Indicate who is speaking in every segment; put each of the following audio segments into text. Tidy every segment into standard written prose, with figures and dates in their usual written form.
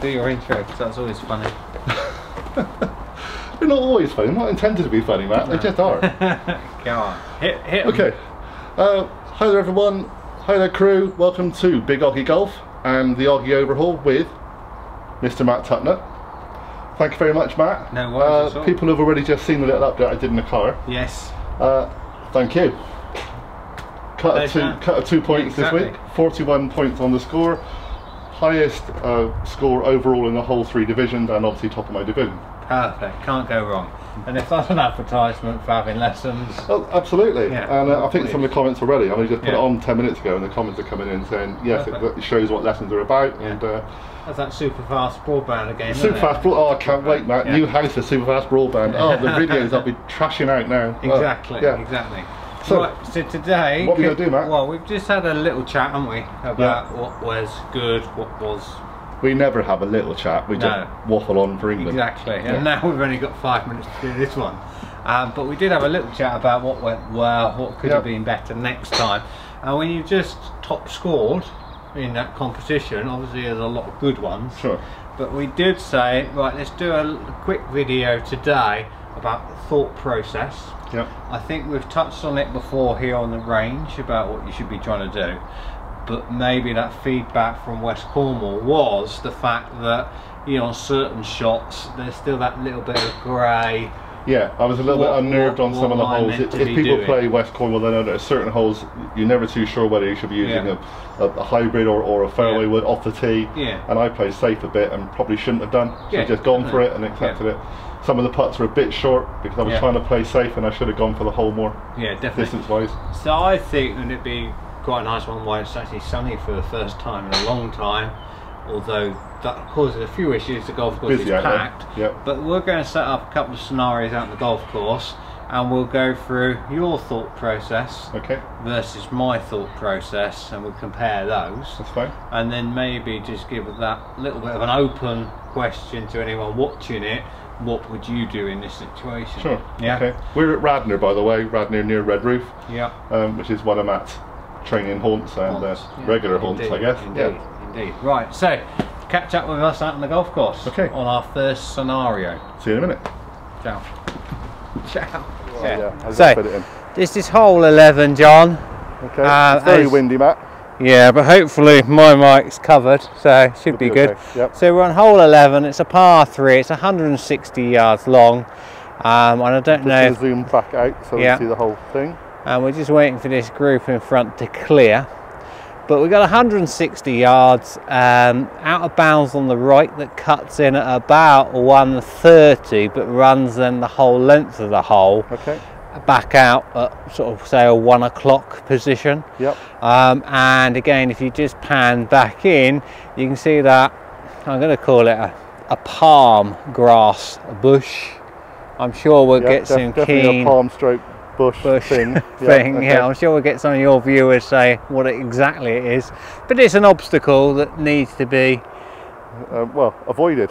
Speaker 1: do your intro, because that's always funny.
Speaker 2: They're not always funny. They're not intended to be funny, Matt. They just are.
Speaker 1: Go on. Hit 'em.
Speaker 2: Okay. Hi there, everyone. Hi there, crew. Welcome to Big Oggie Golf and the Oggie Overhaul with Mr. Matt TUCKNOTT. Thank you very much, Matt.
Speaker 1: No worries at all.
Speaker 2: People have already just seen the little update I did in the car.
Speaker 1: Yes.
Speaker 2: Thank you. Cut of 2 points this week. 41 points on the score. Highest score overall in the whole 3 divisions, and obviously top of my division.
Speaker 1: Perfect, can't go wrong. And if that's an advertisement for having lessons...
Speaker 2: Oh, absolutely.
Speaker 1: Yeah,
Speaker 2: and I think some of the comments already, I only just put it on 10 minutes ago, and the comments are coming in saying, yes, it shows what lessons are about.
Speaker 1: Yeah.
Speaker 2: And
Speaker 1: that's that super fast broadband again,
Speaker 2: super fast broadband, oh I can't wait, Matt. New house for super fast broadband. Oh, the videos I'll be trashing out now.
Speaker 1: Exactly,
Speaker 2: yeah.
Speaker 1: exactly.
Speaker 2: So,
Speaker 1: right, so today...
Speaker 2: what are we going to do, Matt?
Speaker 1: Well, we've just had a little chat, haven't we, about what was good, what was...
Speaker 2: We never have a little chat, we just waffle on for England.
Speaker 1: Exactly, and now we've only got 5 minutes to do this one. But we did have a little chat about what went well, what could have been better next time. And when you just top scored in that competition, obviously there's a lot of good ones.
Speaker 2: Sure.
Speaker 1: But we did say, right, let's do a quick video today about the thought process.
Speaker 2: Yep.
Speaker 1: I think we've touched on it before here on the range about what you should be trying to do. But maybe that feedback from West Cornwall was the fact that, you know, on certain shots there's still that little bit of grey. Yeah,
Speaker 2: I was a little bit unnerved on some of the holes. If people play West Cornwall, they know that at certain holes you're never too sure whether you should be using a hybrid or a fairway wood off the tee.
Speaker 1: Yeah.
Speaker 2: And I played safe a bit and probably shouldn't have done. So just gone for it and accepted it. Some of the putts were a bit short because I was trying to play safe and I should have gone for the hole more.
Speaker 1: Yeah, definitely.
Speaker 2: Distance wise.
Speaker 1: So I think that it'd be quite a nice one where it's actually sunny for the first time in a long time, although that causes a few issues. The golf course is packed, but we're going to set up a couple of scenarios out in the golf course and we'll go through your thought process versus my thought process and we'll compare those.
Speaker 2: That's fine.
Speaker 1: And then maybe just give that little bit of an open question to anyone watching it. What would you do in this situation?
Speaker 2: Sure.
Speaker 1: Yeah.
Speaker 2: Okay. We're at Radnor, by the way, Radnor near Red Roof.
Speaker 1: Yeah.
Speaker 2: Which is one of Matt's training haunts and regular haunts, I guess.
Speaker 1: Indeed. Right, so catch up with us out on the golf course on our first scenario.
Speaker 2: See you in a minute.
Speaker 1: Ciao. Ciao.
Speaker 2: Well,
Speaker 1: so this is hole 11, John.
Speaker 2: Okay. It's very windy, Matt.
Speaker 1: Yeah, but hopefully my mic's covered, so it should be good.
Speaker 2: Okay. Yep.
Speaker 1: So we're on hole 11. It's a par 3. It's 160 yards long. And I don't know.
Speaker 2: Just zoom back out so we can see the whole thing.
Speaker 1: And we're just waiting for this group in front to clear. But we've got 160 yards out of bounds on the right that cuts in at about 130, but runs then the whole length of the hole back out at sort of say a 1 o'clock position.
Speaker 2: Yep.
Speaker 1: And again, if you just pan back in, you can see that I'm going to call it a palm grass bush. I'm sure we'll get some
Speaker 2: definitely a palm stroke bush thing.
Speaker 1: I'm sure we'll get some of your viewers say what exactly it is, but it's an obstacle that needs to be
Speaker 2: well avoided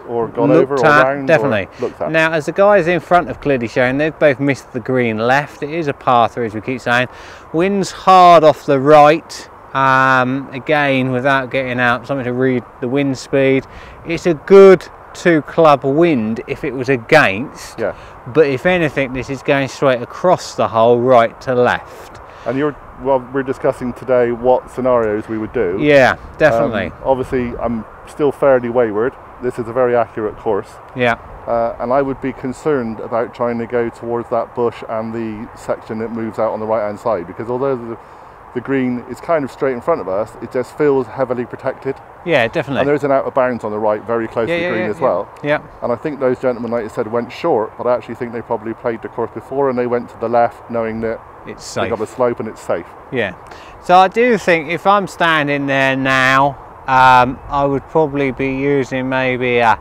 Speaker 1: or
Speaker 2: gone over or around,
Speaker 1: definitely.
Speaker 2: Or looked at.
Speaker 1: Now, as the guys in front have clearly shown, they've both missed the green left. It is a par 3, as we keep saying. Wind's hard off the right. Again, without getting out something to read the wind speed, it's a good 2 club wind if it was against, but if anything this is going straight across the hole, right to left. And
Speaker 2: we're discussing today what scenarios we would do.
Speaker 1: Yeah, definitely.
Speaker 2: Obviously I'm still fairly wayward. This is a very accurate course, and I would be concerned about trying to go towards that bush and the section that moves out on the right hand side, because although the green is kind of straight in front of us, it just feels heavily protected.
Speaker 1: Yeah, definitely.
Speaker 2: And there's an out of bounds on the right, very close to the green as well.
Speaker 1: Yeah.
Speaker 2: And I think those gentlemen, like you said, went short, but I actually think they probably played the course before and they went to the left knowing that
Speaker 1: it's safe.
Speaker 2: They got a slope and it's safe.
Speaker 1: Yeah. So I do think if I'm standing there now, I would probably be using maybe a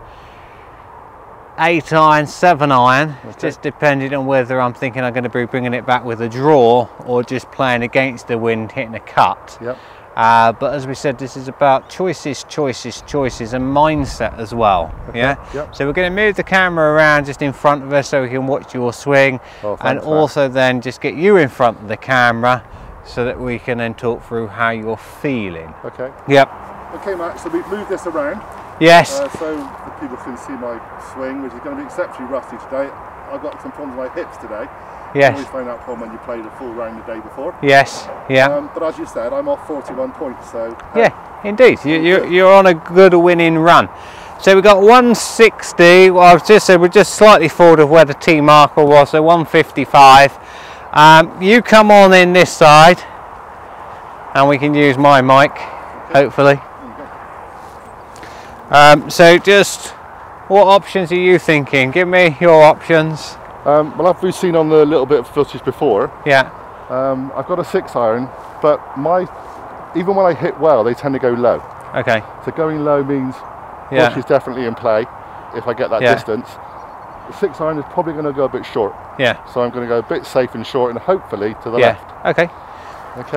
Speaker 1: 8 iron, 7 iron, just depending on whether I'm thinking I'm going to be bringing it back with a draw or just playing against the wind, hitting a cut.
Speaker 2: Yep.
Speaker 1: But as we said, this is about choices, and mindset as well. So we're going to move the camera around just in front of us so we can watch your swing, and also then just get you in front of the camera so that we can then talk through how you're feeling.
Speaker 2: Okay.
Speaker 1: Yep.
Speaker 2: Okay, Matt, so we've moved this around.
Speaker 1: Yes.
Speaker 2: So the people can see my swing, which is going to be exceptionally rusty today. I've got some problems with my hips today.
Speaker 1: Yes.
Speaker 2: You always find that problem when you played a full round the day before.
Speaker 1: Yes. Yeah.
Speaker 2: But as you said, I'm off 41 points, so...
Speaker 1: Yeah, indeed. You're on a good winning run. So we've got 160, well, I've just said we're just slightly forward of where the tee marker was, so 155. You come on in this side, and we can use my mic, hopefully. So just, what options are you thinking? Give me your options.
Speaker 2: Well, as we've seen on the little bit of footage before,
Speaker 1: yeah.
Speaker 2: I've got a 6-iron, but even when I hit well, they tend to go low.
Speaker 1: Okay.
Speaker 2: So going low means bush is definitely in play if I get that distance. The 6-iron is probably going to go a bit short. Yeah. So I'm going to go a bit safe and short and hopefully to the left.
Speaker 1: Okay.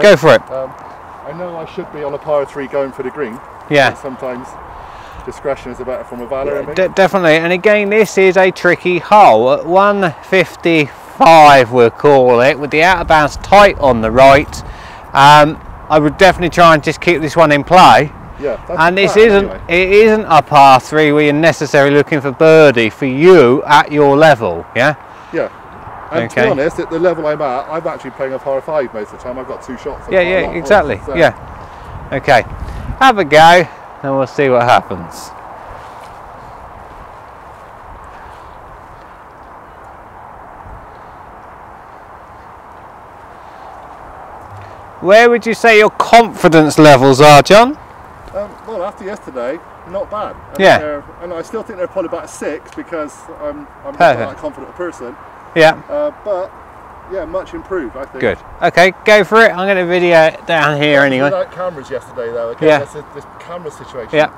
Speaker 1: Go for it.
Speaker 2: I know I should be on a par 3 going for the green.
Speaker 1: Yeah.
Speaker 2: Sometimes discretion is a better form of valour.
Speaker 1: Definitely. And again, this is a tricky hole. At 155 we'll call it, with the out of bounds tight on the right. I would definitely try and just keep this one in play.
Speaker 2: Yeah,
Speaker 1: and this isn't it isn't a par 3 where you're necessarily looking for birdie for you at your level. Yeah.
Speaker 2: And to be honest, at the level I'm at, I'm actually playing a par 5 most of the time. I've got 2 shots.
Speaker 1: Exactly.
Speaker 2: Points, so.
Speaker 1: Yeah. Okay. Have a go, and we'll see what happens. Where would you say your confidence levels are, John?
Speaker 2: Well, after yesterday, not bad. And I still think they're probably about a 6 because I'm not that confident a person.
Speaker 1: Yeah.
Speaker 2: But yeah, much improved, I think.
Speaker 1: Good. Okay, go for it. I'm going to video it down here anyway.
Speaker 2: Without cameras yesterday, though. Again, this camera situation.
Speaker 1: Yeah.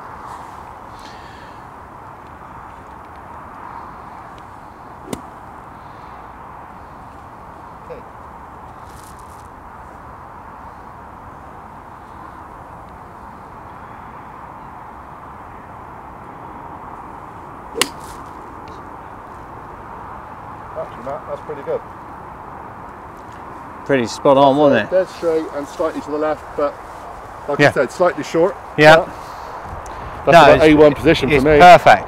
Speaker 2: Actually, Matt, that's pretty good.
Speaker 1: Pretty spot on, wasn't it?
Speaker 2: Dead straight and slightly to the left, but like I said, slightly short.
Speaker 1: Yeah.
Speaker 2: That's an A1 position for me.
Speaker 1: It's perfect.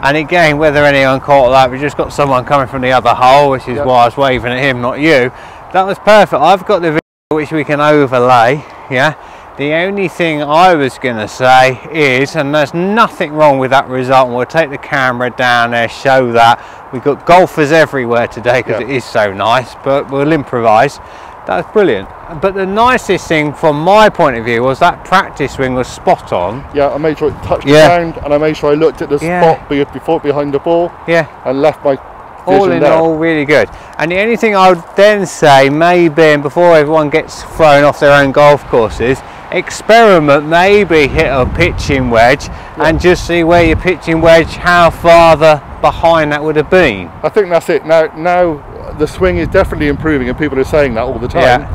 Speaker 1: And again, whether anyone caught that, we just got someone coming from the other hole, which is why I was waving at him, not you. That was perfect. I've got the video which we can overlay. Yeah. The only thing I was going to say is, and there's nothing wrong with that result, and we'll take the camera down there, show that. We've got golfers everywhere today because it is so nice, but we'll improvise. That's brilliant. But the nicest thing from my point of view was that practice swing was spot on.
Speaker 2: Yeah, I made sure it touched the ground, and I made sure I looked at the spot before behind the ball. Yeah. And left my
Speaker 1: all in all, really good. And the only thing I would then say, maybe, and before everyone gets thrown off their own golf courses, experiment, maybe hit a pitching wedge and just see where your pitching wedge, how farther behind that would have been.
Speaker 2: I think that's it. Now the swing is definitely improving, and people are saying that all the time.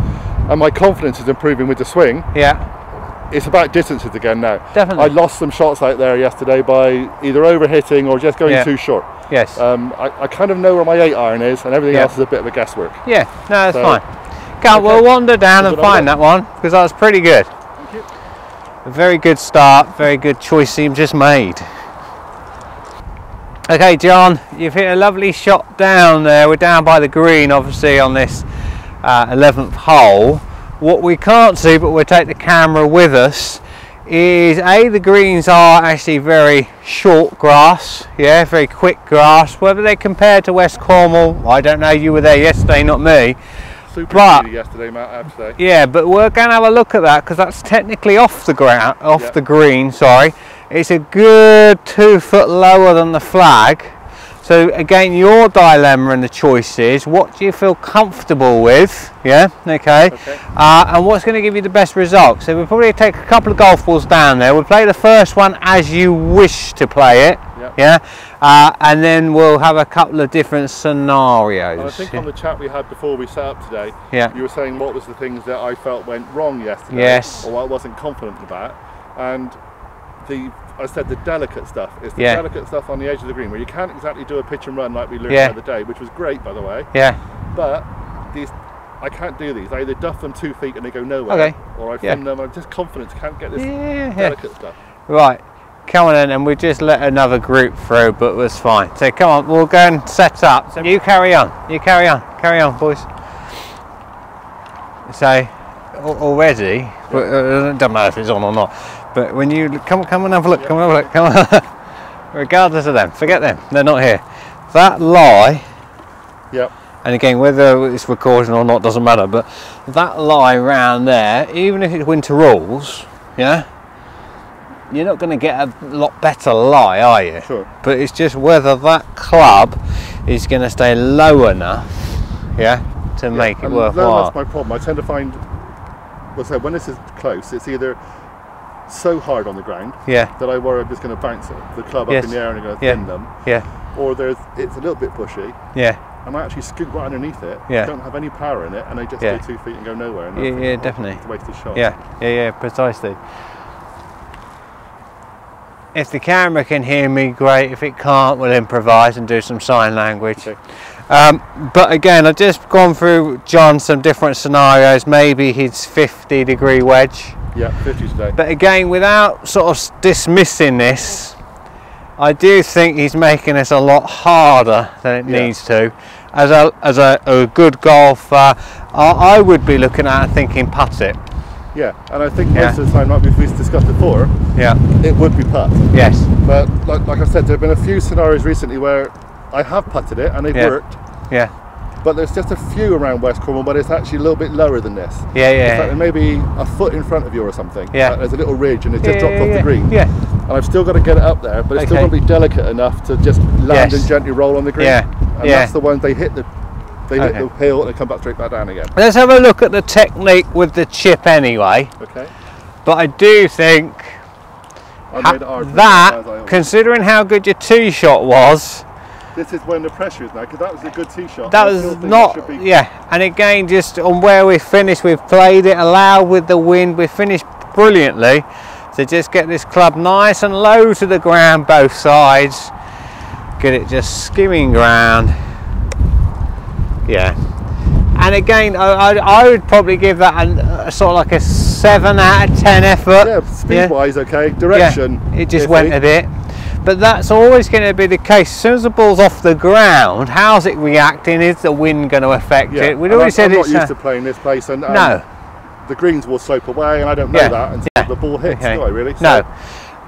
Speaker 2: And my confidence is improving with the swing. It's about distances again now.
Speaker 1: Definitely.
Speaker 2: I lost some shots out there yesterday by either overhitting or just going too short.
Speaker 1: Yes.
Speaker 2: I kind of know where my 8-iron is, and everything else is a bit of a guesswork.
Speaker 1: Yeah, no, that's fine. We'll wander down and find that one, because that was pretty good.
Speaker 2: Thank you.
Speaker 1: A very good start, very good choice you've just made. Okay, John, you've hit a lovely shot down there. We're down by the green, obviously, on this 11th hole. What we can't see, but we'll take the camera with us, is the greens are actually very short grass, very quick grass. Whether they compare to West Cornwall, I don't know. You were there yesterday, not me.
Speaker 2: Super easy yesterday, Matt, I have to say.
Speaker 1: Yeah, but we're going to have a look at that because that's technically off the ground, the green. Sorry, it's a good 2 foot lower than the flag. So again, your dilemma and the choice is, what do you feel comfortable with? Okay. And what's going to give you the best result? So we'll probably take a couple of golf balls down there. We'll play the first one as you wish to play it. And then we'll have a couple of different scenarios.
Speaker 2: And I think on the chat we had before we set up today, you were saying what was the things that I felt went wrong yesterday, or what I wasn't confident about. And I said the delicate stuff is the delicate stuff on the edge of the green, where you can't exactly do a pitch and run like we learned the other day, which was great, by the way. But I can't do these. I either duff them 2 feet and they go nowhere, or I film them. I'm just confident, can't get this delicate stuff.
Speaker 1: Right. Come on in, and we just let another group through, but it was fine. So come on, we'll go and set up. So you carry on, boys. So already, it doesn't matter if it's on or not, but when you come and have a look, come on. Regardless of them, forget them, they're not here. That lie,
Speaker 2: yep.
Speaker 1: And again, whether it's recording or not doesn't matter, but that lie round there, even if it's winter rules, yeah, you're not going to get a lot better lie, are you?
Speaker 2: Sure.
Speaker 1: But it's just whether that club is going to stay low enough, yeah, to make it worthwhile.
Speaker 2: That's my problem. I tend to find, when this is close, it's either so hard on the ground that I worry I'm just going to bounce the club up in the air and I'm going to thin them. Yeah. Or it's a little bit bushy. Yeah. And I actually scoot right underneath it. Yeah. I don't have any power in it, and I just go 2 feet and go nowhere. And
Speaker 1: yeah, definitely.
Speaker 2: It's a wasted shot.
Speaker 1: Yeah, precisely. If the camera can hear me, great. If it can't, we'll improvise and do some sign language. Okay. But again, I've just gone through John some different scenarios. Maybe his 50-degree wedge.
Speaker 2: Yeah, 50 today.
Speaker 1: But again, without sort of dismissing this, I do think he's making this a lot harder than it needs to. As a good golfer, I would be looking at it thinking putt it.
Speaker 2: Yeah, and I think most of the time, like we've discussed before, it would be putt. Yes. But like I said, there have been a few scenarios recently where I have putted it and they've worked. Yeah. But there's just a few around West Cornwall, but it's actually a little bit lower than this. Yeah. In fact, maybe a foot in front of you or something. Yeah. Like there's a little ridge and it just drops off the green. Yeah. And I've still got to get it up there, but it's still got to be delicate enough to just land and gently roll on the green. Yeah. And that's the one they hit the hill and they come back straight back down again.
Speaker 1: Let's have a look at the technique with the chip anyway. Okay. But I do think that, considering how good your tee shot was,
Speaker 2: this is when the pressure is now, because that was a good tee shot.
Speaker 1: That was not, and again, just on where we finished, we've played it allowed with the wind, we finished brilliantly. So just get this club nice and low to the ground, both sides. Get it just skimming ground. Yeah. And again, I would probably give that a sort of like a 7 out of 10 effort.
Speaker 2: Yeah, speed-wise, okay. Direction.
Speaker 1: Yeah, it just went a bit. But that's always going to be the case. As soon as the ball's off the ground, how's it reacting? Is the wind going to affect it?
Speaker 2: We'd already said I'm not used to playing this place, and no, the greens will slope away, and I don't know that until the ball hits. Do I really? So,
Speaker 1: no.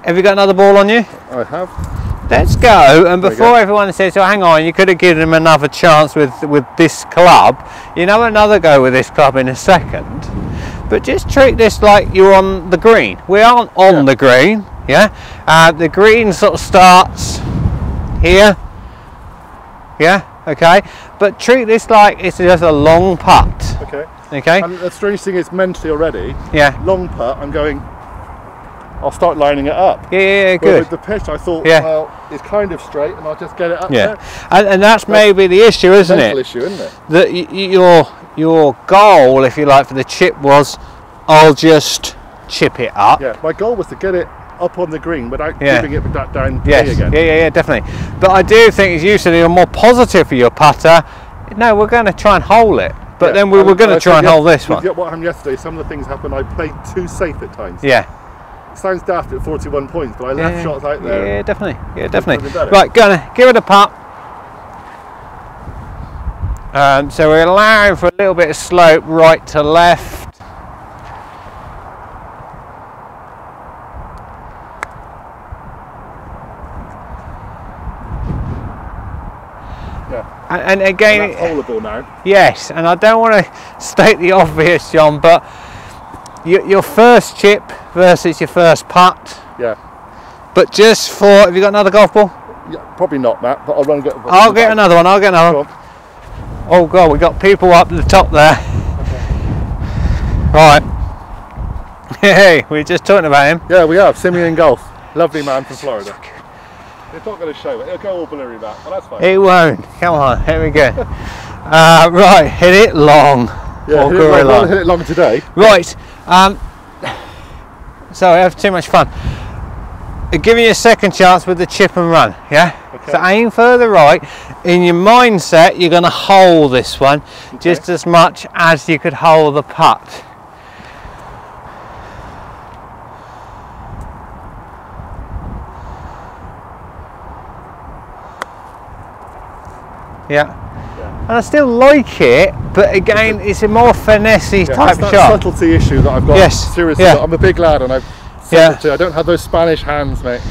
Speaker 1: Have you got another ball on you?
Speaker 2: I have.
Speaker 1: Let's go. And before everyone says, "Oh, hang on, you could have given him another chance with this club," you know, another go with this club in a second. But just treat this like you're on the green. We aren't on the green. Yeah, the green sort of starts here. Yeah, okay. But treat this like it's just a long putt.
Speaker 2: Okay.
Speaker 1: Okay.
Speaker 2: And the strange thing is mentally already. Yeah. Long putt. I'm going. I'll start lining it up.
Speaker 1: Yeah, good.
Speaker 2: But with the pitch, I thought, well, it's kind of straight, and I'll just get it up there.
Speaker 1: And that's maybe the issue, isn't it?
Speaker 2: Mental issue, isn't it?
Speaker 1: That your goal, if you like, for the chip was, I'll just chip it up.
Speaker 2: Yeah. My goal was to get it up on the green without giving it that down again.
Speaker 1: Yeah, definitely. But I do think, as you said, you're more positive for your putter. No, we're going to try and hole it. But then we were going to try and hold this one.
Speaker 2: What happened yesterday, some of the things happened, I played too safe at times.
Speaker 1: Yeah.
Speaker 2: It sounds daft at 41 points, but I left shots out there.
Speaker 1: Yeah, definitely. Yeah, definitely. Right, gonna give it a putt. So we're allowing for a little bit of slope right to left. And again,
Speaker 2: that's holeable now.
Speaker 1: Yes, and I don't want to state the obvious, John, but your first chip versus your first putt.
Speaker 2: Yeah.
Speaker 1: But just for, have you got another golf ball?
Speaker 2: Yeah, probably not, Matt. But I'll run and get.
Speaker 1: I'll get another one. I'll get another one. Oh God, we got people up at the top there. Okay. Right. Hey, we were just talking about him.
Speaker 2: Yeah, we have. Simeon Golf, lovely man from Florida. It's not going to show it. It'll go all blurry back, but that's fine.
Speaker 1: It won't. Come on, here we go. Right, hit it long.
Speaker 2: Yeah, hit it long today.
Speaker 1: Right. Sorry, I have too much fun. I'll give you a second chance with the chip and run. Yeah. Okay. So aim further right. In your mindset, you're going to hole this one just as much as you could hole the putt. Yeah. And I still like it, but again, it's a more finessey type
Speaker 2: that
Speaker 1: shot.
Speaker 2: Subtlety issue that I've got.
Speaker 1: Yes.
Speaker 2: Seriously, I'm a big lad, and I don't have those Spanish hands, mate.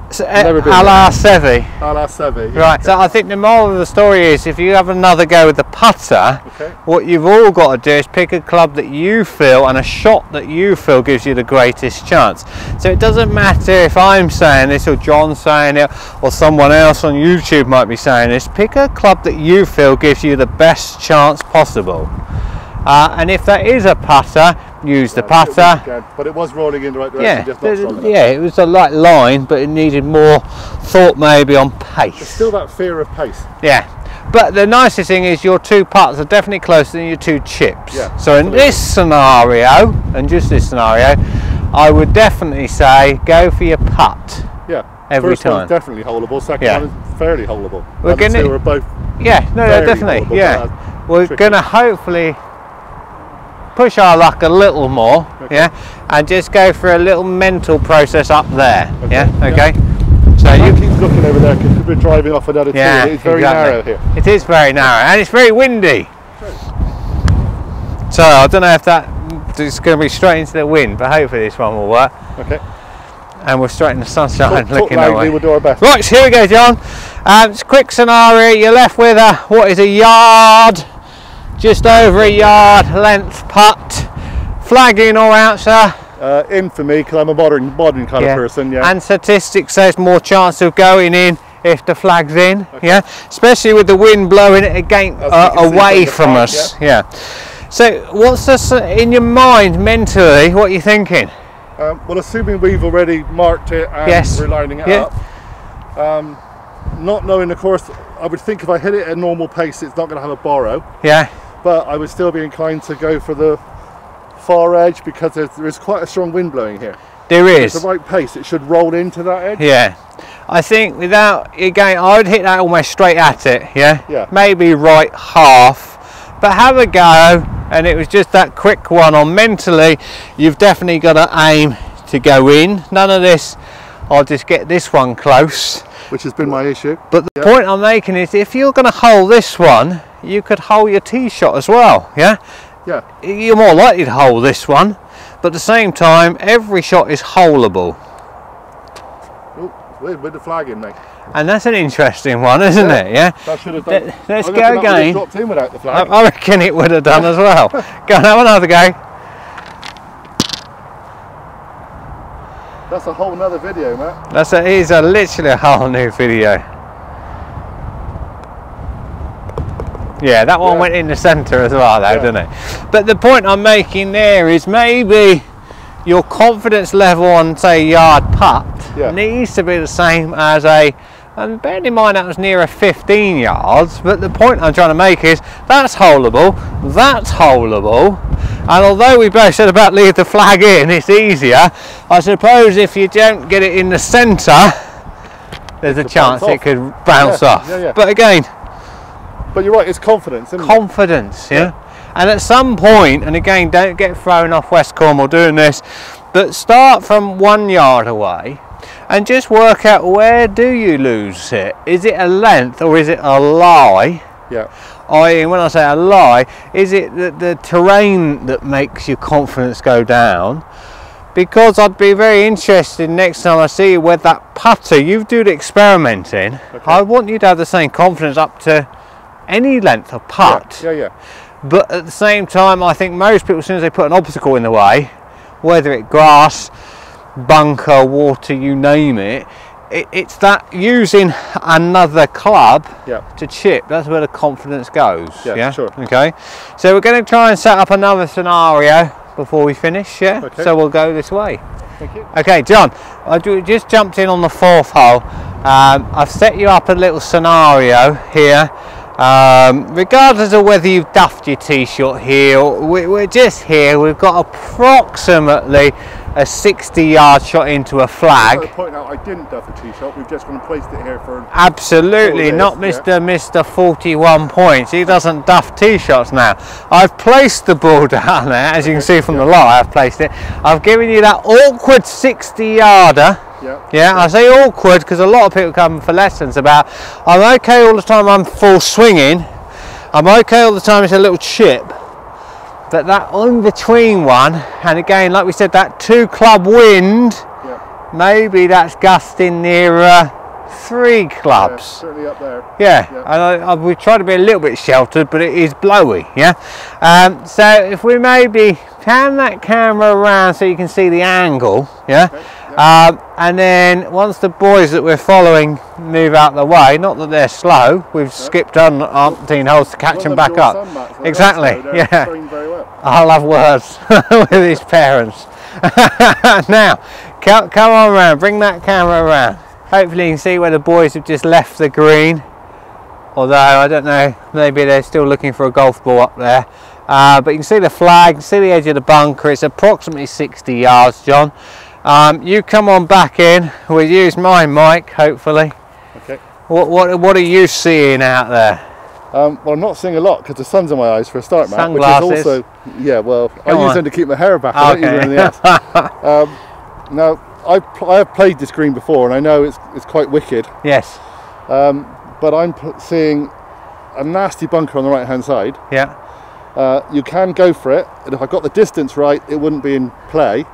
Speaker 1: So, a la Seve.
Speaker 2: A la Seve.
Speaker 1: Yeah. Right. So I think the moral of the story is, if you have another go with the putter, what you've all got to do is pick a club that you feel and a shot that you feel gives you the greatest chance. So it doesn't matter if I'm saying this or John's saying it or someone else on YouTube might be saying this. Pick a club that you feel gives you the best chance possible. And if that is a putter, use the putter.
Speaker 2: But it was rolling in the right direction, just not strong enough.
Speaker 1: Yeah, it was the right line, but it needed more thought maybe on pace.
Speaker 2: There's still that fear of pace.
Speaker 1: Yeah, but the nicest thing is your 2 putts are definitely closer than your 2 chips.
Speaker 2: Yeah,
Speaker 1: so in this scenario, and just this scenario, I would definitely say go for your putt.
Speaker 2: Yeah,
Speaker 1: every
Speaker 2: first
Speaker 1: time.
Speaker 2: One's definitely holeable, second one is fairly holeable.
Speaker 1: We're gonna,
Speaker 2: we're both
Speaker 1: definitely.
Speaker 2: Holeable,
Speaker 1: yeah, we're going to hopefully push our luck a little more, and just go for a little mental process up there. Okay. So you
Speaker 2: keep looking over there because we're driving off another tee. It's very narrow here.
Speaker 1: It is very narrow, and it's very windy. So I don't know if it's going to be straight into the wind, but hopefully this one will work.
Speaker 2: Okay.
Speaker 1: And we're straight in the sunshine, looking
Speaker 2: that
Speaker 1: way.
Speaker 2: We'll do our best.
Speaker 1: Right, so here we go, John. It's a quick scenario. You're left with what is a yard. Just over a yard length putt. Flag in or out, sir?
Speaker 2: In for me, because I'm a modern kind of person. Yeah. And
Speaker 1: statistics says more chance of going in if the flag's in. Yeah. Especially with the wind blowing it away from us. Yeah. So, what's this in your mind mentally? What are you thinking?
Speaker 2: Well, assuming we've already marked it and we're lining it up. Not knowing the course, I would think if I hit it at normal pace, it's not going to have a borrow.
Speaker 1: Yeah.
Speaker 2: But I would still be inclined to go for the far edge because there is quite a strong wind blowing here.
Speaker 1: There is.
Speaker 2: At the right pace, it should roll into that edge.
Speaker 1: Yeah. I think without again, I would hit that almost straight at it. Yeah. Maybe right half, but have a go. And it was just that quick one on mentally. You've definitely got to aim to go in. None of this. I'll just get this one close.
Speaker 2: Which has been my issue.
Speaker 1: But the point I'm making is, if you're going to hole this one, you could hole your tee shot as well. Yeah. You're more likely to hole this one, but at the same time, every shot is holeable.
Speaker 2: With the flag in, mate.
Speaker 1: And that's an interesting one, isn't it? Yeah.
Speaker 2: That should have done.
Speaker 1: Let's go again.
Speaker 2: Dropped in without the flag.
Speaker 1: I reckon it would have done as well. Go on, have another go.
Speaker 2: That's a whole nother video, Matt.
Speaker 1: It is literally a whole new video. Yeah, that one went in the centre as well, though, didn't it? But the point I'm making there is maybe your confidence level on, say, yard putt needs to be the same as and bearing in mind that was nearer 15 yards, but the point I'm trying to make is that's holeable, and although we both said about leave the flag in, it's easier, I suppose if you don't get it in the centre, there's a chance it could bounce off. But again,
Speaker 2: but you're right, it's confidence, isn't it?
Speaker 1: Confidence, yeah. And at some point, and again, don't get thrown off West Cornwall doing this, but start from 1 yard away and just work out, where do you lose it? Is it a length or is it a lie?
Speaker 2: Yeah.
Speaker 1: When I say a lie, is it the terrain that makes your confidence go down? Because I'd be very interested next time I see you with that putter, you do the experimenting. I want you to have the same confidence up to any length of putt. But at the same time, I think most people, as soon as they put an obstacle in the way, whether it's grass, bunker, water, you name it, it's that using another club to chip. That's where the confidence goes.
Speaker 2: Sure.
Speaker 1: Okay. So we're going to try and set up another scenario before we finish. So we'll go this way.
Speaker 2: Thank you.
Speaker 1: Okay, John, I just jumped in on the 4th hole. I've set you up a little scenario here. Regardless of whether you've duffed your tee shot here, we're just here. We've got approximately a 60-yard shot into a flag.
Speaker 2: I point out, I didn't duff a tee shot. We've just gone and placed it here for.
Speaker 1: Absolutely, not Mr. 41 points. He doesn't duff tee shots now. I've placed the ball down there, as you can see from the light. I've placed it. I've given you that awkward 60-yarder. Yeah, I say awkward because a lot of people come for lessons about I'm okay all the time I'm full swinging, I'm okay all the time it's a little chip, but that in between one, and again like we said, that 2 club wind, maybe that's gusting nearer 3 clubs.
Speaker 2: Certainly up there.
Speaker 1: And we try to be a little bit sheltered, but it is blowy. So if we maybe pan that camera around so you can see the angle, and then once the boys that we're following move out the way, not that they're slow, we've skipped on umpteen holes to catch them back up. Exactly, I'll have words with his parents. Now, come on round, bring that camera around. Hopefully you can see where the boys have just left the green, although I don't know, maybe they're still looking for a golf ball up there. But you can see the flag, see the edge of the bunker. It's approximately 60 yards, John. You come on back in, we'll use my mic hopefully.
Speaker 2: Okay.
Speaker 1: What are you seeing out there?
Speaker 2: Well, I'm not seeing a lot because the sun's in my eyes for a start, Matt.
Speaker 1: Sunglasses.
Speaker 2: Which is also, well, I use them to keep my hair back. I don't use anything else. Now, I have played this green before and I know it's quite wicked.
Speaker 1: Yes.
Speaker 2: But I'm seeing a nasty bunker on the right hand side. You can go for it, and if I got the distance right it wouldn't be in play.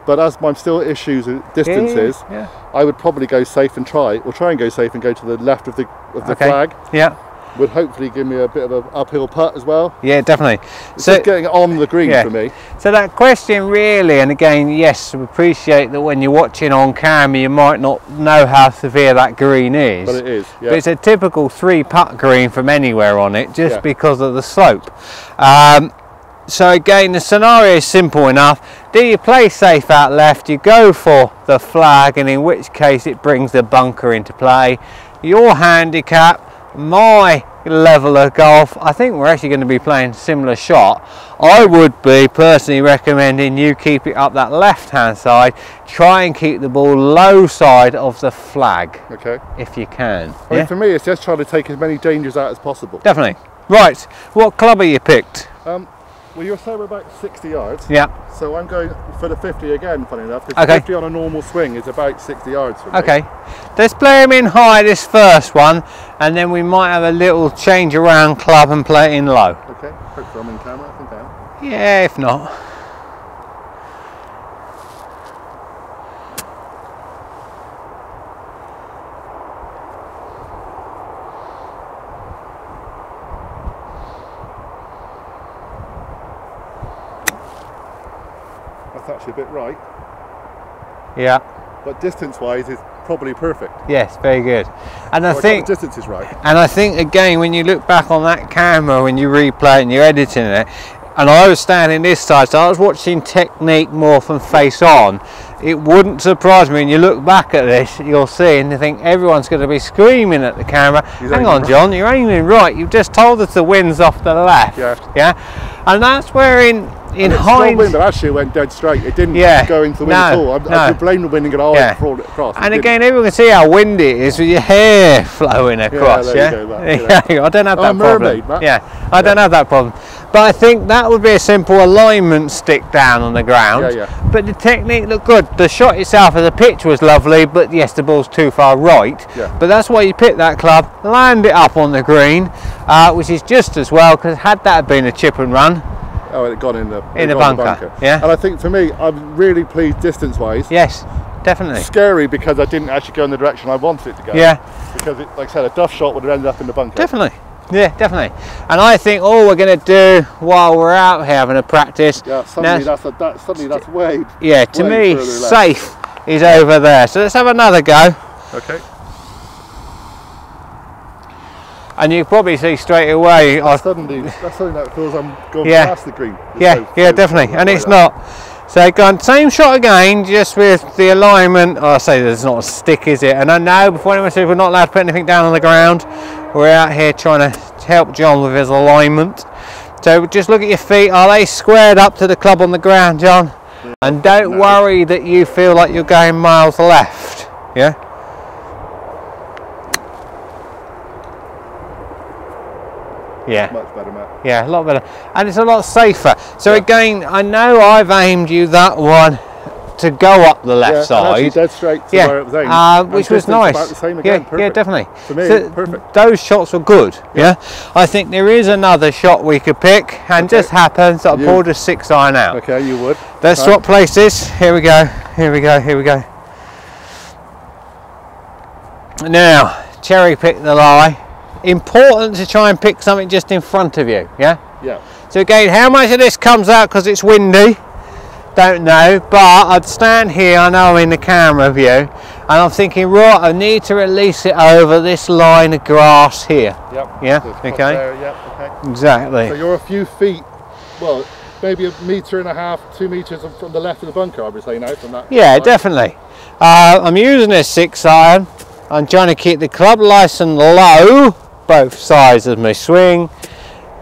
Speaker 2: But as my still issues with distances, I would probably go safe and try and go safe and go to the left of the flag. Would hopefully give me a bit of an uphill putt as well.
Speaker 1: Definitely.
Speaker 2: It's so just getting on the green for me. So
Speaker 1: that question really, and again, yes, we appreciate that when you're watching on camera you might not know how severe that green is.
Speaker 2: But it is,
Speaker 1: But it's a typical 3-putt green from anywhere on it, just because of the slope. So again, the scenario is simple enough. Do you play safe out left, you go for the flag, and in which case it brings the bunker into play. Your handicap, my level of golf, I think we're actually going to be playing similar shot. I would be personally recommending you keep it up that left hand side, try and keep the ball low side of the flag, if you can.
Speaker 2: I mean, for me it's just trying to take as many dangers out as possible.
Speaker 1: Definitely. Right, what club are you picked?
Speaker 2: Well, you're saying we're about 60 yards. So I'm going for the 50 again, funny enough, because 50 on a normal swing is about 60 yards for me.
Speaker 1: Let's play him in high, this first one, and then we might have a little change around club and play it in low.
Speaker 2: Hopefully I'm in camera, I think I am.
Speaker 1: Yeah, if not.
Speaker 2: That's actually a bit right. But distance-wise, it's probably perfect.
Speaker 1: Yes, very good. And I think
Speaker 2: the distance is right.
Speaker 1: And I think again, when you look back on that camera, when you replay it and you're editing it, and I was standing this side, so I was watching technique more from face on. It wouldn't surprise me when you look back at this, you'll see, and you think everyone's going to be screaming at the camera. Hang on, John, you're aiming right. You've just told us the wind's off the left. And that's where in hindsight,
Speaker 2: but actually it went dead straight. It didn't go into the wind at all. I blame the wind and get all across.
Speaker 1: And again, everyone can see how windy it is with your hair flowing across. I don't have that problem. I don't have that problem. But I think that would be a simple alignment stick down on the ground. But the technique looked good. The shot itself as a pitch was lovely, but yes, the ball's too far right. But that's why you pick that club, land it up on the green, which is just as well, because had that been a chip and run,
Speaker 2: it got in the
Speaker 1: bunker.
Speaker 2: And I think for me, I'm really pleased distance-wise.
Speaker 1: Yes, definitely.
Speaker 2: Scary because I didn't actually go in the direction I wanted it to go. Because, like I said, a duff shot would have ended up in the bunker.
Speaker 1: Definitely. Yeah, definitely. And I think all we're going to do while we're out here having a practice.
Speaker 2: Suddenly that's way.
Speaker 1: To me, safe is over there. So let's have another go. And you can probably see straight away.
Speaker 2: That's suddenly that feels I'm going past the green.
Speaker 1: Definitely. And it's not. So go same shot again, just with the alignment. I say there's not a stick, is it? And I know before anyone says we're not allowed to put anything down on the ground, we're out here trying to help John with his alignment. So just look at your feet. Are they squared up to the club on the ground, John? And don't worry that you feel like you're going miles left. Yeah. Yeah.
Speaker 2: Much better, Matt.
Speaker 1: Yeah, a lot better, and it's a lot safer. So again, I know I've aimed you that one to go up the left side,
Speaker 2: dead straight to where it was aimed,
Speaker 1: which was nice.
Speaker 2: About the same again.
Speaker 1: Yeah, definitely.
Speaker 2: For me,
Speaker 1: so
Speaker 2: perfect.
Speaker 1: Those shots were good. Yeah. I think there is another shot we could pick, and just happens that I pulled a 6-iron out.
Speaker 2: Okay, you would.
Speaker 1: Let's swap places. Here we go. Here we go. Here we go. Now, cherry pick the lie. Important to try and pick something just in front of you. Yeah.
Speaker 2: Yeah.
Speaker 1: So again, how much of this comes out because it's windy? Don't know, but I'd stand here, I know I'm in the camera view, and I'm thinking, right, I need to release it over this line of grass here.
Speaker 2: Yep.
Speaker 1: Yeah, okay.
Speaker 2: There, yep, okay.
Speaker 1: Exactly.
Speaker 2: So you're a few feet, well, maybe 1.5 meters, 2 meters from the left of the bunker, I would say now, from that.
Speaker 1: Yeah, definitely. I'm using this 6-iron. I'm trying to keep the club nice and low, both sides of my swing,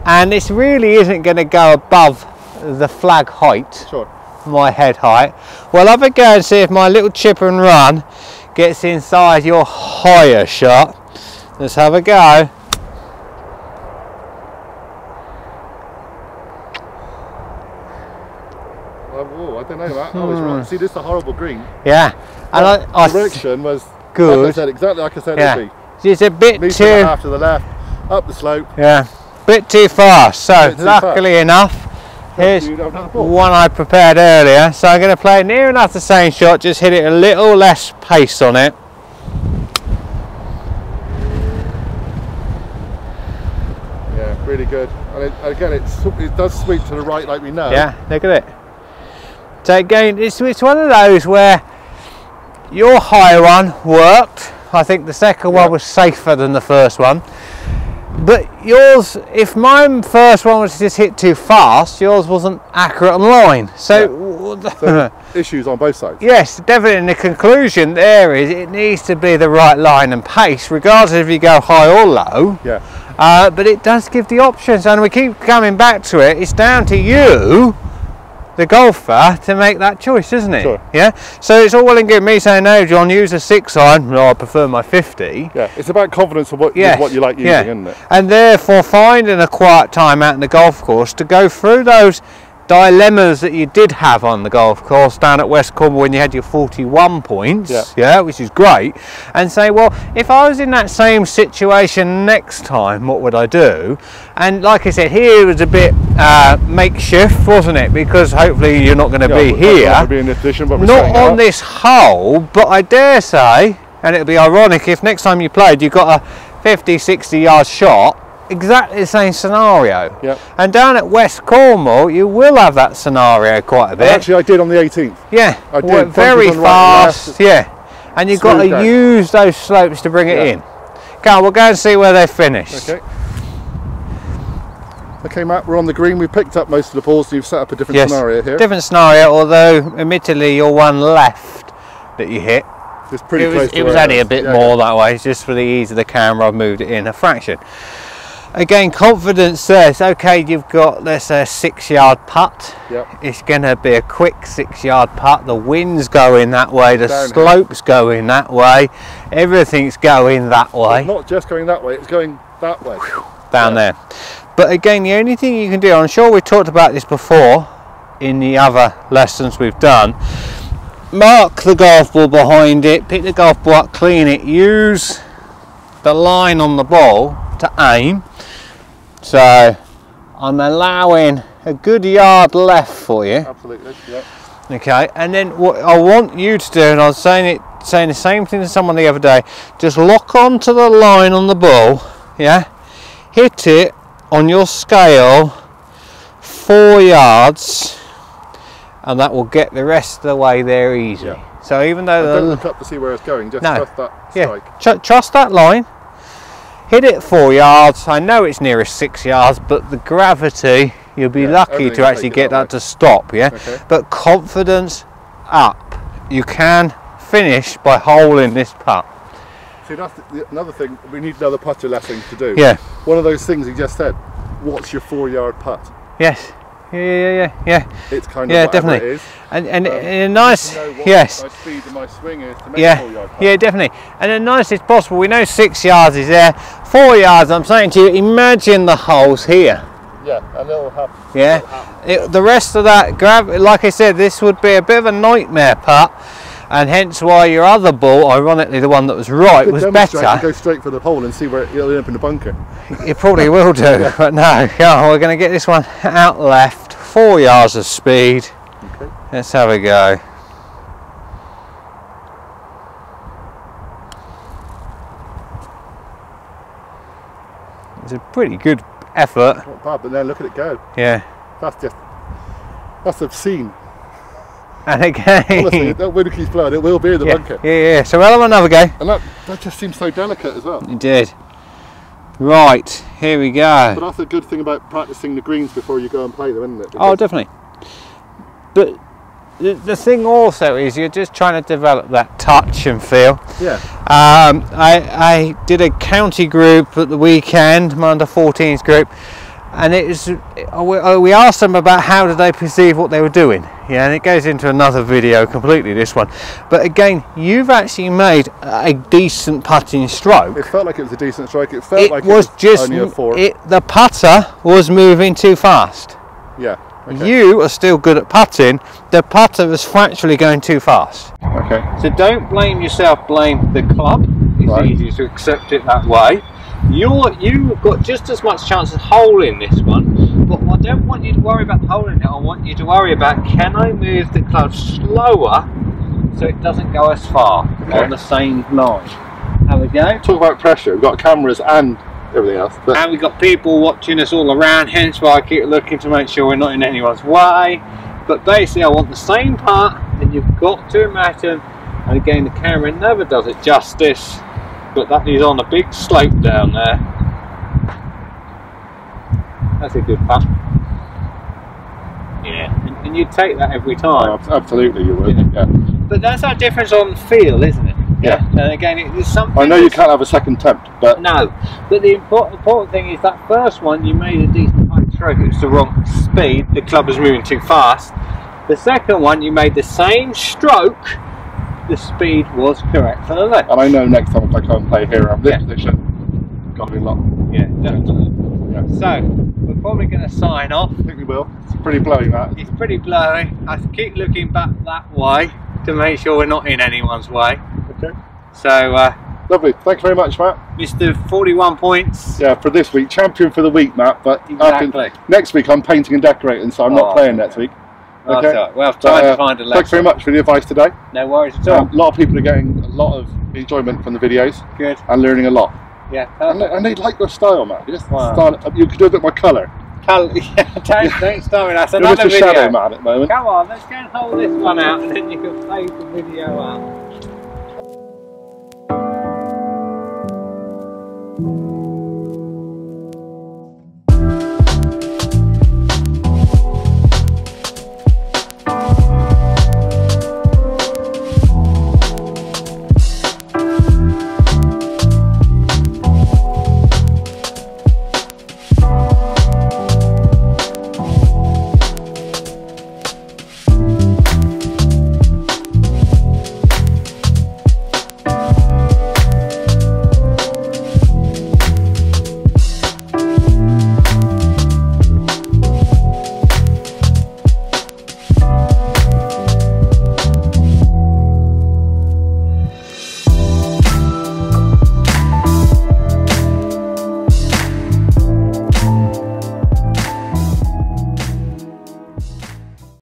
Speaker 1: and this really isn't going to go above the flag height.
Speaker 2: Sure.
Speaker 1: My head height. Well, have a go and see if my little chip and run gets inside your higher shot. Let's have a go.
Speaker 2: Oh, I don't know that. I was wrong. See, this is a horrible green.
Speaker 1: Yeah, and
Speaker 2: the direction was
Speaker 1: good.
Speaker 2: Like I said, exactly like I said it would be.
Speaker 1: It's a bit
Speaker 2: Meter
Speaker 1: too.
Speaker 2: Half to the left, up the slope.
Speaker 1: Yeah, bit too fast. So luckily enough, here's one I prepared earlier, so I'm going to play near enough the same shot, just hit it a little less pace on it.
Speaker 2: Yeah, really good. And again, it does sweep to the right like we know.
Speaker 1: Yeah, look at it. So again, it's one of those where your high one worked. I think the second one was safer than the first one. But yours, if my first one was just hit too fast, yours wasn't accurate on line. So
Speaker 2: issues on both sides.
Speaker 1: Yes, definitely. And the conclusion there is it needs to be the right line and pace, regardless if you go high or low.
Speaker 2: Yeah.
Speaker 1: But it does give the options, and we keep coming back to it. It's down to you, the golfer, to make that choice, isn't it?
Speaker 2: Sure.
Speaker 1: Yeah. So it's all well and good me saying, no, John, use a 6-iron. No, I prefer my 50.
Speaker 2: Yeah. It's about confidence of what you like using, isn't it?
Speaker 1: And therefore finding a quiet time out in the golf course to go through those dilemmas that you did have on the golf course down at West Cornwall when you had your 41 points, which is great, and say, well, if I was in that same situation next time, what would I do? And like I said, here was a bit makeshift, wasn't it? Because hopefully you're not going to be here,
Speaker 2: not be in this position, but
Speaker 1: not on this hole, but I dare say, and it'd be ironic if next time you played you got a 50-60 yard shot, exactly the same scenario.
Speaker 2: Yep.
Speaker 1: And down at West Cornwall you will have that scenario quite a bit.
Speaker 2: Actually, I did on the 18th.
Speaker 1: Yeah,
Speaker 2: I did.
Speaker 1: Very fast. Yeah, and you've got to use those slopes to bring it in. Come on, we'll go and see where they finished.
Speaker 2: Okay. Okay, Matt, we're on the green. We picked up most of the balls, so you've set up a different scenario here.
Speaker 1: Different scenario, although admittedly your one left that you hit,
Speaker 2: it's pretty close.
Speaker 1: It was only a bit more that way, just for the ease of the camera. I've moved it in a fraction. Again, confidence says, okay, you've got, let's say, a 6-yard putt.
Speaker 2: Yep.
Speaker 1: It's going to be a quick 6-yard putt. The wind's going that way, the slope's going that way, everything's going that way.
Speaker 2: It's not just going that way, it's going that way.
Speaker 1: Down there. But again, the only thing you can do, I'm sure we talked about this before in the other lessons we've done, mark the golf ball behind it, pick the golf ball up, clean it, use the line on the ball to aim. So I'm allowing a good yard left for you.
Speaker 2: Absolutely, yeah.
Speaker 1: Okay, and then what I want you to do, and I was saying the same thing to someone the other day, just lock onto the line on the ball, yeah, hit it on your scale 4 yards, and that will get the rest of the way there easy. Yeah. So even though
Speaker 2: don't look up to see where it's going, just trust that strike.
Speaker 1: Trust that line. Hit it 4 yards. I know it's nearest 6 yards, but the gravity, you'll be lucky to actually get that to stop. Yeah. Okay. But confidence up. You can finish by holing this putt.
Speaker 2: See, that's another thing. We need another putter lesson to do.
Speaker 1: Yeah.
Speaker 2: One of those things he just said. What's your 4-yard putt?
Speaker 1: Yes. Yeah.
Speaker 2: It's kind of
Speaker 1: definitely.
Speaker 2: It is.
Speaker 1: And in a nice, yes.
Speaker 2: My speed and my swing is to make 4 yard putt.
Speaker 1: Yeah, definitely. And the nicest possible. We know 6 yards is there. 4 yards. I'm saying to you, imagine the holes here.
Speaker 2: Yeah, and it'll happen.
Speaker 1: Yeah. The rest of that, like I said, this would be a bit of a nightmare putt. And hence why your other ball, ironically the one that was right, was better.
Speaker 2: Go straight for the hole and see where it'll end up in the bunker.
Speaker 1: You probably will do, but no. We're going to get this one out left, 4 yards of speed. Okay. Let's have a go. It's a pretty good effort.
Speaker 2: Not bad, but then look at it go.
Speaker 1: Yeah.
Speaker 2: That's obscene.
Speaker 1: And again,
Speaker 2: honestly, that wind keeps blowing, it will be in the bunker.
Speaker 1: Yeah. So we'll have another go.
Speaker 2: And that just seems so delicate as well.
Speaker 1: It did. Right, here we go.
Speaker 2: But that's a good thing about practicing the greens before you go and play them, isn't it?
Speaker 1: Oh, definitely. But the thing also is you're just trying to develop that touch and feel.
Speaker 2: Yeah.
Speaker 1: I did a county group at the weekend, my under 14s group, and we asked them about how did they perceive what they were doing. Yeah, and it goes into another video completely, this one. But again, you've actually made a decent putting stroke.
Speaker 2: It felt like it was a decent stroke. It felt like it
Speaker 1: was just
Speaker 2: only a 4.
Speaker 1: The putter was moving too fast.
Speaker 2: Yeah. Okay.
Speaker 1: You are still good at putting. The putter was factually going too fast.
Speaker 2: Okay.
Speaker 1: So don't blame yourself. Blame the club. It's easier to accept it that way. You've got just as much chance of holing this one, but I don't want you to worry about holing it. I want you to worry about, can I move the club slower so it doesn't go as far on the same line. Have we go?
Speaker 2: Talk about pressure. We've got cameras and everything else.
Speaker 1: And we've got people watching us all around, hence why I keep looking to make sure we're not in anyone's way. But basically I want the same part, and you've got to imagine, and again the camera never does it justice, but that is on a big slope down there. That's a good putt. Yeah, and you'd take that every time.
Speaker 2: Oh, absolutely you would, yeah.
Speaker 1: But that's our difference on feel, isn't it?
Speaker 2: Yeah.
Speaker 1: And again, it's something.
Speaker 2: I know you can't have a second attempt, but
Speaker 1: no. But the important thing is that first one you made a decent height stroke. It was the wrong speed. The club was moving too fast. The second one you made the same stroke. The speed was correct for the left.
Speaker 2: And I know next time if I come and play here I'm this position, got to be locked.
Speaker 1: Yeah, definitely. Yeah. So we're probably going to sign off.
Speaker 2: I think we will. It's pretty blowy, that.
Speaker 1: It's pretty blowy. I keep looking back that way to make sure we're not in anyone's way.
Speaker 2: Okay.
Speaker 1: So
Speaker 2: lovely. Thanks very much, Matt.
Speaker 1: Mr. 41 points.
Speaker 2: Yeah, for this week, champion for the week, Matt. But
Speaker 1: exactly.
Speaker 2: Next week I'm painting and decorating, so I'm not playing next week.
Speaker 1: Okay. Right. Well, I've tried to find a lesson.
Speaker 2: Thanks very much for the advice today.
Speaker 1: No worries at all.
Speaker 2: A lot of people are getting a lot of enjoyment from the videos.
Speaker 1: Good.
Speaker 2: And learning a lot.
Speaker 1: Yeah.
Speaker 2: And they like your style, Matt. You could do a bit more colour.
Speaker 1: Yeah, don't start with that. That's
Speaker 2: You're
Speaker 1: another
Speaker 2: Mr.
Speaker 1: video.
Speaker 2: Shadow Man at the moment.
Speaker 1: Come on, let's go and hold this one out, and then you can play the video out.